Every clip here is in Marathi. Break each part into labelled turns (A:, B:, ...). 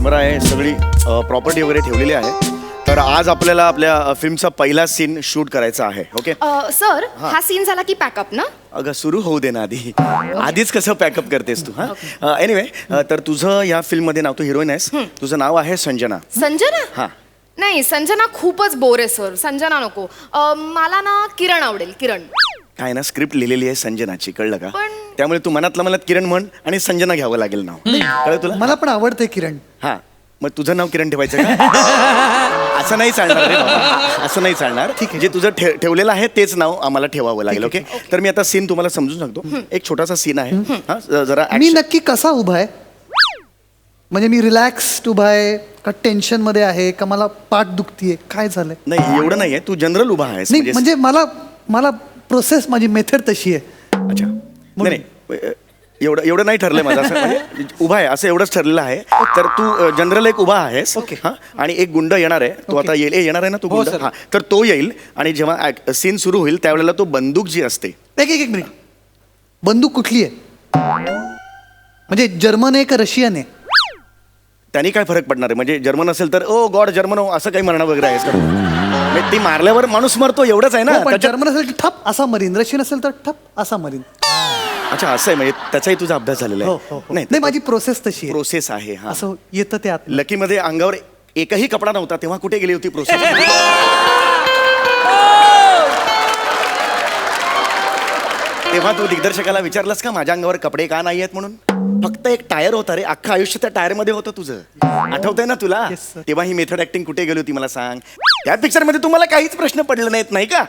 A: कॅमेरा आहे, सगळी प्रॉपर्टी वगैरे ठेवलेली आहे. तर आज आपल्याला आपल्या फिल्मचा पहिला सीन शूट करायचा आहे. ओके
B: सर, हा सीन झाला की पॅकअप ना?
A: अगं सुरू होऊ दे ना आधी. आधीच कसं पॅकअप करतेस तू? हा एनिवे, तर तुझं या फिल्ममध्ये नाव, तू हिरोईन आहेस, तुझं नाव आहे संजना.
B: संजना?
A: हा.
B: नाही, संजना खूपच बोर आहे सर, संजना नको. मला ना किरण आवडेल, किरण.
A: काय ना, स्क्रिप्ट लिहिलेली आहे संजनाची, कळलं का?
B: पण-
A: त्यामुळे तू मनातल्या मनात किरण म्हण आणि संजना घ्यावं लागेल नाव. कळलं तुला?
C: मला पण आवडते किरण.
A: हा, मग तुझं नाव किरण ठेवायचं का? असं नाही चालणार रे बाबा, असं नाही चालणार. ठीक आहे, जे तुझं ठेवलेलं आहे तेच नाव आम्हाला ठेवावं लागेल. ओके, तर मी आता सीन तुम्हाला समजून सांगतो. एक छोटासा सीन आहे. हा, जरा
C: मी नक्की कसा उभा आहे? म्हणजे मी रिलॅक्स्ड उभा आहे का टेन्शन मध्ये आहे का मला पाठ दुखतीये, काय झालंय?
A: नाही, एवढं नाहीये, तू जनरल उभा आहेस.
C: नाही म्हणजे मला प्रोसेस, माझी मेथड तशी आहे.
A: अच्छा, नाही एवढं नाही ठरलंय माझं, असं म्हणजे उभा आहे असं एवढंच ठरलेलं आहे. तर तू जनरल एक उभा आहेस.
C: ओके.
A: हा, आणि एक गुंड येणार आहे. तो आता येणार आहे ना तू गुंड? हा, तर तो येईल आणि जेव्हा सीन सुरू होईल त्यावेळेला तो बंदूक जी असते.
C: एक मिनिट, बंदूक कुठली आहे? म्हणजे जर्मन आहे का रशियन आहे?
A: त्यांनी काय फरक पडणार आहे? म्हणजे जर्मन असेल तर ओ गॉड जर्मन हो असं काही म्हणणं वगैरे आहेस का? म्हणजे ती मारल्यावर माणूस मरतो एवढंच आहे ना.
C: पण जर्मन असेल की ठप असा मरीन, रशियन असेल तर ठप असा मरीन.
A: अच्छा, असं आहे, म्हणजे त्याचाही तुझा अभ्यास झालेला आहे.
C: नाही, माझी प्रोसेस तशी आहे.
A: प्रोसेस आहे. हा,
C: असं येतं ते आत.
A: लकी मध्ये अंगावर एकही कपडा नव्हता तेव्हा कुठे गेली होती प्रोसेस? तेव्हा तू दिग्दर्शकाला विचारलंस का माझ्या अंगावर कपडे का नाही आहेत म्हणून? फक्त एक टायर होता रे, अख्खं आयुष्य त्या टायर मध्ये होतं तुझं. आठवतंय ना तुला?
C: Yes, sir.
A: तेव्हा ही मेथड ऍक्टिंग कुठे गेली होती मला सांग. त्या पिक्चर मध्ये तुम्हाला काहीच प्रश्न पडले नाहीत, नाही का?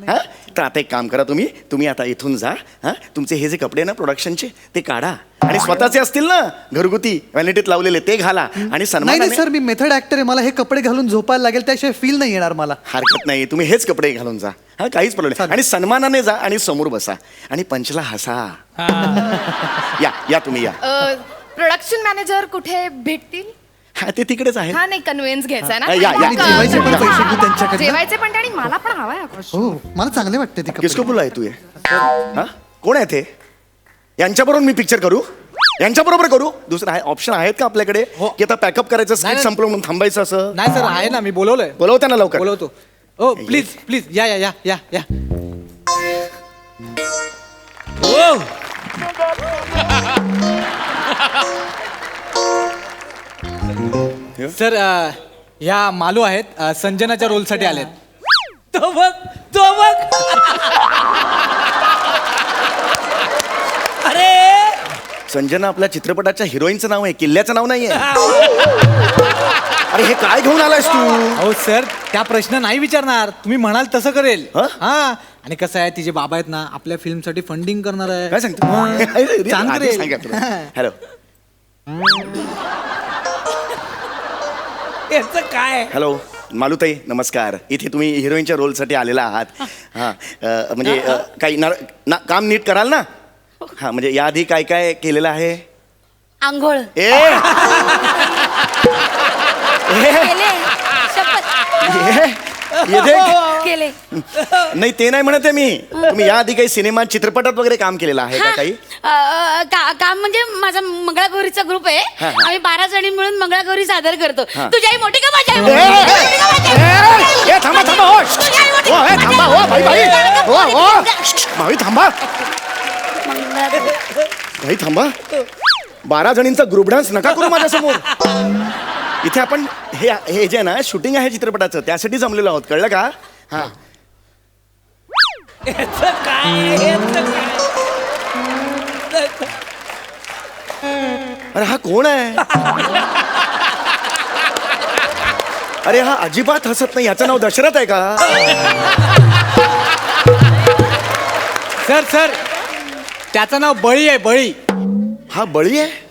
A: हा, तर आता एक काम करा, तुम्ही आता इथून जा. हा, तुमचे हे जे कपडे ना प्रोडक्शनचे ते काढा आणि स्वतःचे असतील ना घरगुती व्हॅनिटीत लावलेले ते घाला आणि
C: नाही
A: सन्मानाने.
C: सर, मी मेथड ऍक्टर आहे, मला हे कपडे घालून झोपायला लागेल, त्याशिवाय फील नाही येणार मला.
A: हरकत नाही, तुम्ही हेच कपडे घालून जा. हा, काहीच प्रॉब्लेम नाही. आणि सन्मानाने जा आणि समोर बसा आणि पंचला हसा. या तुम्ही या.
B: प्रोडक्शन मॅनेजर कुठे भेटतील?
A: हा, ते तिकडेच आहे.
B: हा, नाही, कन्व्हिन्स घ्यायचा ना.
A: या.
C: आणि जेवायचे पण पैसे घेऊ त्यांच्याकडे.
B: जेवायचे पण आणि मला पण हवाय.
C: हो, मला चांगले वाटते ते
A: किसको
C: कपडे.
A: बोला तू ये? हा, कोण आहे ते? यांच्याबरोबर मी पिक्चर करू? यांच्याबरोबर करू? दुसरं आहे ऑप्शन आहेत का आपल्याकडे? की आता पॅकअप करायचं, स्क्रिप्ट संपलं म्हणून थांबायचं असं?
D: नाही सर, आहे ना, मी बोलवलंय.
A: बोलवते ना लवकर.
D: बोलवतो. ओ प्लीज या या या या या. ओ सर, ह्या मालू आहेत, संजनाच्या रोलसाठी आलेत. तो बघ. अरे
A: संजना आपल्या चित्रपटाच्या हिरोईनचं नाव आहे, किल्ल्याचं नाव नाहीये. अरे हे काय घेऊन आलायस तू?
D: हो सर, त्या प्रश्न नाही विचारणार, तुम्ही म्हणाल तसं करेल.
A: हं?
D: हा, आणि कसं आहे, तिचे बाबा आहेत ना, आपल्या फिल्म साठी फंडिंग करणार आहे.
A: काय सांगतो?
D: छान करेल.
A: हॅलो,
D: याचं काय?
A: हॅलो मालूताई, नमस्कार. इथे तुम्ही हिरोईनच्या रोलसाठी आलेला आहात. हां, म्हणजे काही काम नीट कराल ना? हां, म्हणजे याआधी काय काय केलेलं आहे?
B: आंघोळ केले.
A: नाही, ते नाही म्हणत आहे मी. तुम्ही याआधी काही सिनेमात, चित्रपटात वगैरे काम केलेलं आहे का काही?
E: काम म्हणजे माझा मंगळागौरीचा ग्रुप आहे. आम्ही 12 जणी मिळून मंगळागौरी सादर करतो. तुझी आई मोठी का माझी आई मोठी?
A: थांबा भाई, थांबा. भाई थांबा. 12 जणींचा ग्रुप डान्स नका करू माझ्यासमोर. इथे आपण हे जे ना शूटिंग आहे चित्रपटाचं, त्यासाठी जमलेलो आहोत, कळलं का? हा. अरे हा कोण आहे? अरे हा अजिबात हसत नाही. याचं नाव दशरथ आहे का?
D: सर, त्याचं नाव बळी आहे, बळी.
A: हा बळी आहे?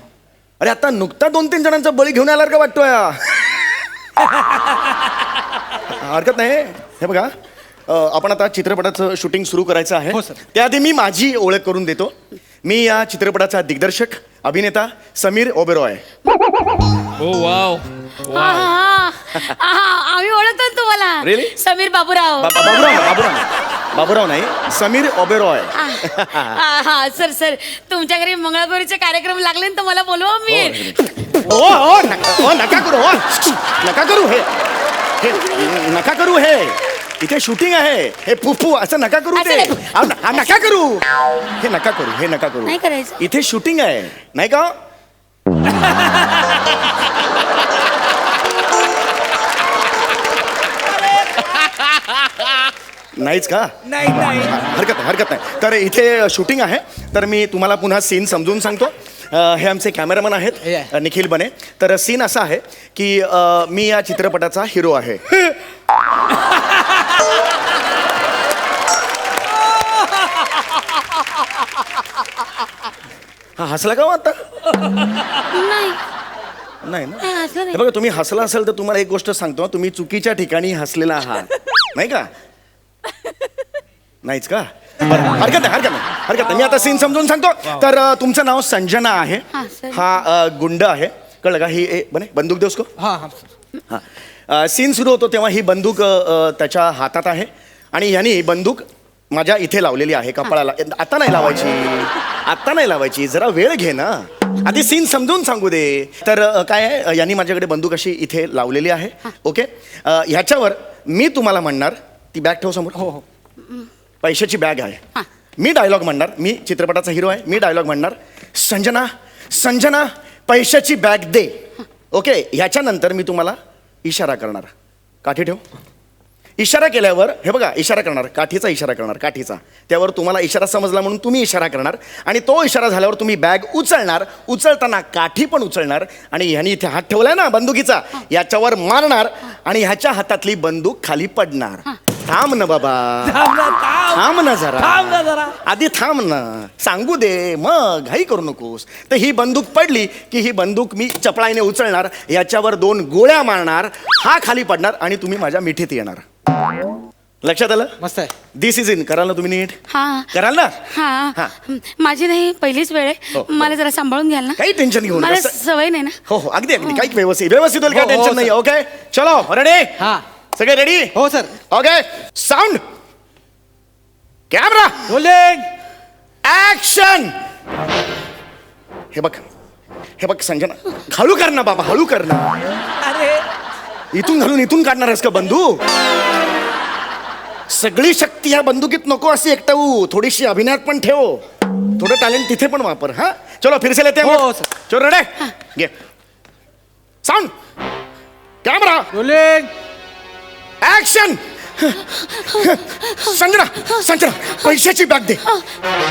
A: अरे आता नुकता 2-3 जणांचा बळी घेऊन आला का वाटतोय? हरकत नाही. हे बघा, आपण आता चित्रपटाचं शूटिंग सुरू करायचं आहे.
D: हो, सर.
A: त्याआधी मी माझी ओळख करून देतो. मी या चित्रपटाचा दिग्दर्शक, अभिनेता समीर ओबेरॉय.
E: आम्ही ओळखतो तुम्हाला.
A: Really?
E: समीर बाबूराव.
A: बाबूराव नाही, समीर ओबेरॉय.
E: हा सर, तुमच्या घरी मंगळागौरीचे कार्यक्रम लागले तर मला बोलवा, मी
A: नका करू नका करू हे नका करू हे इथे शूटिंग आहे हे फुफू असं नका करू ते नका करू हे नका करू हे नका करू
E: नाही करायचं.
A: इथे शूटिंग आहे नाही का नाहीच का
D: नाही नाही
A: हरकत नाही तर इथे शूटिंग आहे तर मी तुम्हाला पुन्हा सीन समजून सांगतो हे आमचे कॅमेरामन आहेत निखिल बने तर सीन असा आहे की मी या चित्रपटाचा हिरो आहे हा हसला का हो आता
E: नाही
A: नाही ना
E: नाही, हसलं नाही.
A: हे बघा तुम्ही हसला असेल तर तुम्हाला एक गोष्ट सांगतो तुम्ही चुकीच्या ठिकाणी हसलेला आहात नाही का नाहीच का बरं, हरकत नाही मी आता सीन समजून सांगतो तर तुमचं नाव संजना आहे
E: हा, सर.
A: हा गुंड आहे कळलं का ही बने बंदूक देऊस को
D: हा हा
A: हा सीन सुरू होतो तेव्हा ही बंदूक त्याच्या हातात आहे आणि ह्यानी ही बंदूक माझ्या इथे लावलेली आहे कपाळाला आता नाही लावायची जरा वेळ घे ना आधी सीन समजून सांगू दे तर काय आहे यांनी माझ्याकडे बंदूक अशी इथे लावलेली आहे ओके ह्याच्यावर मी तुम्हाला म्हणणार ती बॅग ठेव समोर
D: हो हो
A: पैशाची बॅग आहे मी डायलॉग म्हणणार मी चित्रपटाचा हिरो आहे मी डायलॉग म्हणणार संजना पैशाची बॅग दे ओके ह्याच्यानंतर मी तुम्हाला इशारा करणार काठी ठेव इशारा केल्यावर हे बघा इशारा करणार काठीचा इशारा करणार काठीचा त्यावर तुम्हाला इशारा समजला म्हणून तुम्ही इशारा करणार आणि तो इशारा झाल्यावर तुम्ही बॅग उचलणार उचलताना काठी पण उचलणार आणि ह्यानी इथे हात ठेवलाय ना बंदुकीचा याच्यावर मारणार आणि ह्याच्या हातातली बंदूक खाली पडणार थांब ना बाबा थांब ना जरा आधी थांब ना सांगू दे मग घाई करू नकोस तर ही बंदूक पडली की ही बंदूक मी चपळाईने उचलणार याच्यावर 2 गोळ्या मारणार हा खाली पडणार आणि तुम्ही माझ्या मिठीत येणार लक्षात आलं
D: मस्त आहे
A: दिस इज इन कराल ना तुम्ही नीट
E: हा
A: कराल ना
E: हा
A: हा.
E: माझी नाही पहिलीच वेळ
A: हो,
E: आहे मला जरा सांभाळून घ्याल ना
A: काही टेन्शन घेऊ
E: मला
A: नका
E: सवय नाही ना
A: हो हो अगदी काही व्यवस्थित होईल काय
D: हो, हो,
A: टेन्शन नाही
D: सर.
A: ओके चलो रेडी
D: हा
A: सगळे रेडी
D: हो sir
A: okay sound camera
D: rolling
A: action हे बघ संजना हळू कर ना बाबा हळू कर ना
D: अरे
A: इथून घालून इथून काढणार आहेस का बंदूक सगळी शक्ती ह्या बंदुकीत नको अशी एकटावू थोडीशी अभिनयात पण ठेव थोडं टॅलेंट तिथे पण वापर हा चलो फिर से लेते हैं
D: हो, सर.
A: चलो रेडी घे sound camera
D: rolling
A: action Sanjana पैशाची बॅग दे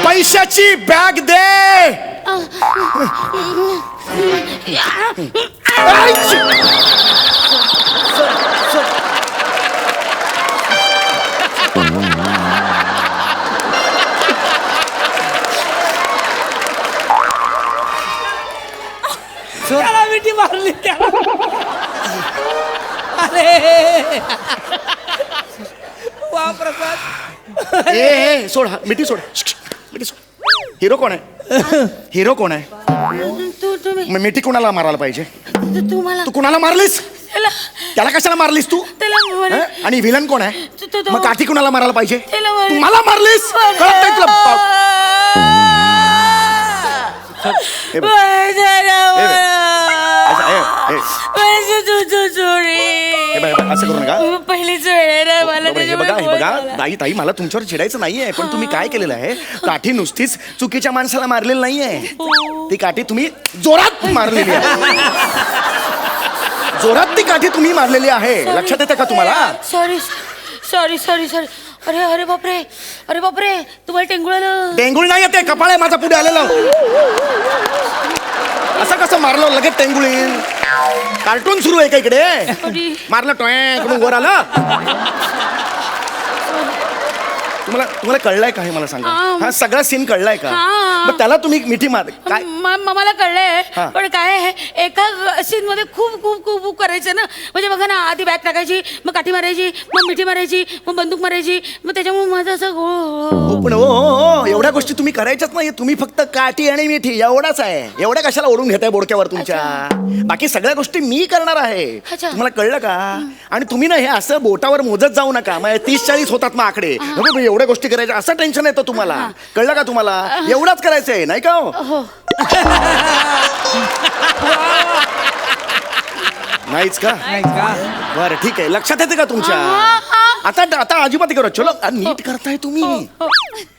A: पैशाची बॅग दे
D: त्याला मिठी मारली अरे वा प्रसाद
A: ए सोड हा मिठी सोड मिठी सोड हिरो कोण आहे
E: तुम्ही
A: मग मिठी कोणाला मारायला पाहिजे
E: तुम्हाला
A: तू कोणाला मारलीस
E: त्याला
A: त्याला कशाला मारलीस तू
E: त्याला म्हणे-
A: हं? आणि विलन कोण आहे
E: तो-
A: मग काठी कोणाला मारायला पाहिजे
E: त्याला म्हणे-
A: तू मला मारलीस कळत नाही तुला हे बघ. हे बघ, असं करू नका
E: पहिलीच वेळ आहे ना मला
A: हे बघा ताई ताई मला तुमच्यावर चिडायचं नाहीये पण तुम्ही काय केलेलं आहे काठी नुसतीच चुकीच्या माणसाला मारलेली नाहीये ती काठी तुम्ही जोरात मारलेली आहे जोरात ती काठी तुम्ही मारलेली आहे लक्षात येतं का तुम्हाला
E: सॉरी सॉरी सॉरी सॉरी अरे अरे बापरे तुम्हाला टेंगुळ आलं
A: टेंगुळ नाही येते कपाळ आहे माझा पुढे आलेला असं कसं मारलं लगेच टेंगुळ येईल कार्टून सुरू आहे का इकडे
E: Sorry.
A: मारलं टॉय कडून वर आलं तुम्हाला कळलंय का हे मला सांगा हा सगळा सीन कळलाय का
E: हा.
A: मग त्याला तुम्ही मिठी मार काय
E: मला कळलंय
A: हा.
E: पण काय आहे एका सीन मध्ये खूप खूप खूप खूप करायचं ना म्हणजे बघा ना आधी बॅग टाकायची मग काठी मारायची मग मिठी मारायची मग बंदूक मारायची मग त्याच्यामुळे माझं असं
A: हो पण हो एवढ्या गोष्टी तुम्ही करायच्याच नाही तुम्ही फक्त काठी आणि मिठी एवढाच आहे एवढ्या कशाला ओढून घेताय बोडक्यावर तुमच्या बाकी सगळ्या गोष्टी मी करणार आहे
E: अच्छा.
A: तुम्हाला कळलं का आणि तुम्ही ना हे असं बोटावर मोजत जाऊ नका मग 30-40 होतात मग आकडे एवढ्या गोष्टी करायच्या असं टेन्शन येतं तुम्हाला कळलं का तुम्हाला एवढाच करायचंय नाही का हो?
E: हो
A: नाहीच का
D: नाही का?
A: बरं ठीक आहे लक्षात येते का तुमच्या आता आता अजिबात करू चलो नीट करताय तुम्ही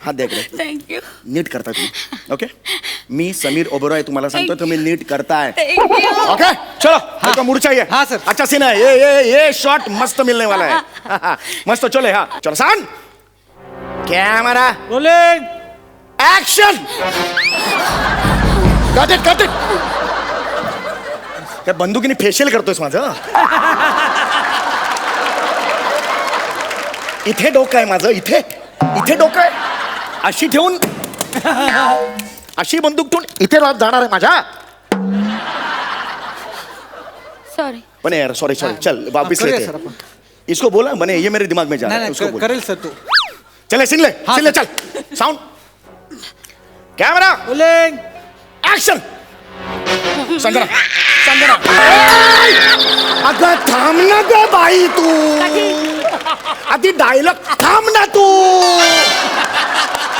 A: हात द्या इकडे.
E: थँक्यू
A: नीट करताय तुम्ही ओके मी समीर ओबेरॉय तुम्हाला सांगतो तुम्ही नीट करताय
E: थँक्यू
A: ओके चलो आपका मूड चाहिए
D: हाँ, सर.
A: अच्छा सीन है ये शॉट मस्त मिलने वाला है मस्त चले हाँ चलो San camera
D: rolling
A: action cut it त्या बंदुकीने फेशियल करतोयस माझं इथे डोकं आहे माझं इथे डोकं आहे अशी ठेवून अशी बंदूक ठेवून इथे जाणार आहे माझ्या
E: सॉरी
A: पण यार सॉरी चल वापिस
D: करूया
A: लेते
D: सर
A: हैं.
D: आपण.
A: इसको बोला बने ये मेरे दिमाग में जा रहा है
D: नाही
A: उसको
D: नाही
A: बोल
D: करेल सर तू
A: चले सिन
D: हाँ,
A: ले
D: सर.
A: चल sound camera
D: rolling
A: action Sanjana अगं थांब ना ग बाई तू आधी डायलॉग थांब ना तू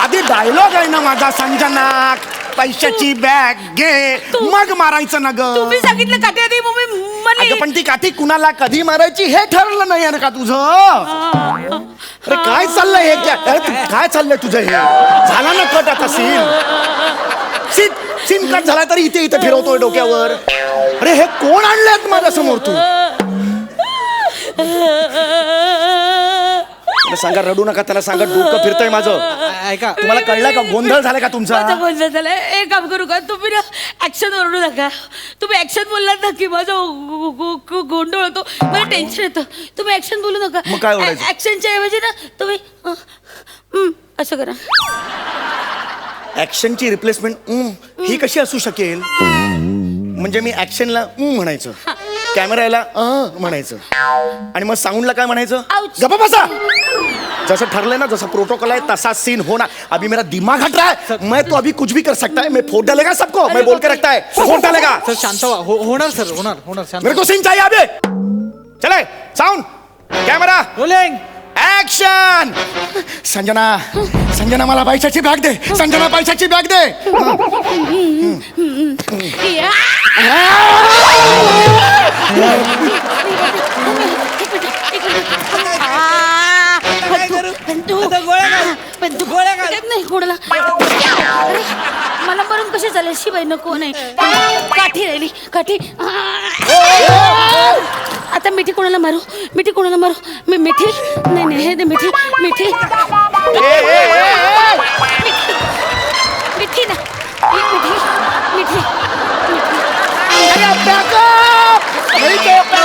A: आधी डायलॉग आहे ना माझा संजना पैशाची बॅग घे मग मारायचं ना ग
E: तुम्ही सांगितलं काठी आधी मग मी म्हणली.
A: अगं पण ती काठी कुणाला कधी मारायची हे ठरलं नाही आहे का तुझं अरे काय चाललंय हे काय चाललंय तुझं हे झाला ना कट आता सीन कट झाला तरी इथे फिरवतोय डोक्यावर अरे हे कोण आणलंय माझ्या समोर तू त्याला सांगा रडू नका त्याला सांगा डोकं फिरतंय माझं
D: ऐका
A: तुम्हाला कळलं का गोंधळ झालाय का तुमचा
E: माझं गोंधळ झालंय एक काम करू का तुम्ही ना ऍक्शन ओरडू नका तुम्ही ऍक्शन बोललात ना की माझा गोंधळ होतो मला टेन्शन येतं तुम्ही ऍक्शन बोलू नका
A: मग काय ओरडायचं?
E: ऍक्शनच्या ऐवजी ना तुम्ही असं करा
A: ऍक्शनची रिप्लेसमेंट ही कशी असू शकेल म्हणजे मी ऍक्शनला म्हणायचं कॅमेराला म्हणायचं आणि मग साऊंडला काय म्हणायचं
E: Ouch.
A: गप्पा बसा जैसा ठरले ना जैसा प्रोटोकॉल है तसा सीन होना अभी मेरा दिमाग हट रहा है मैं तो अभी कुछ भी कर सकता है मैं फोड़ डालेगा सबको मैं बोल के रखता है फोड़ डालेगा
D: सर शांत व्हा होणार सर होणार शांत
A: मेरे को सीन चाहिए अभी चले sound camera
D: rolling
A: action Sanjana मला पैशाची बॅग दे संजना पैशाची बॅग दे
E: या. नाही कोणाला अरे, मला मरून कशी चालेल शिवाय नको नाही काठी राहिली काठी आता मिठी कोणाला मारू मी मिठी नाही हे दे मिठी मिठी मिठी ना मिठी मिठी
A: Backup!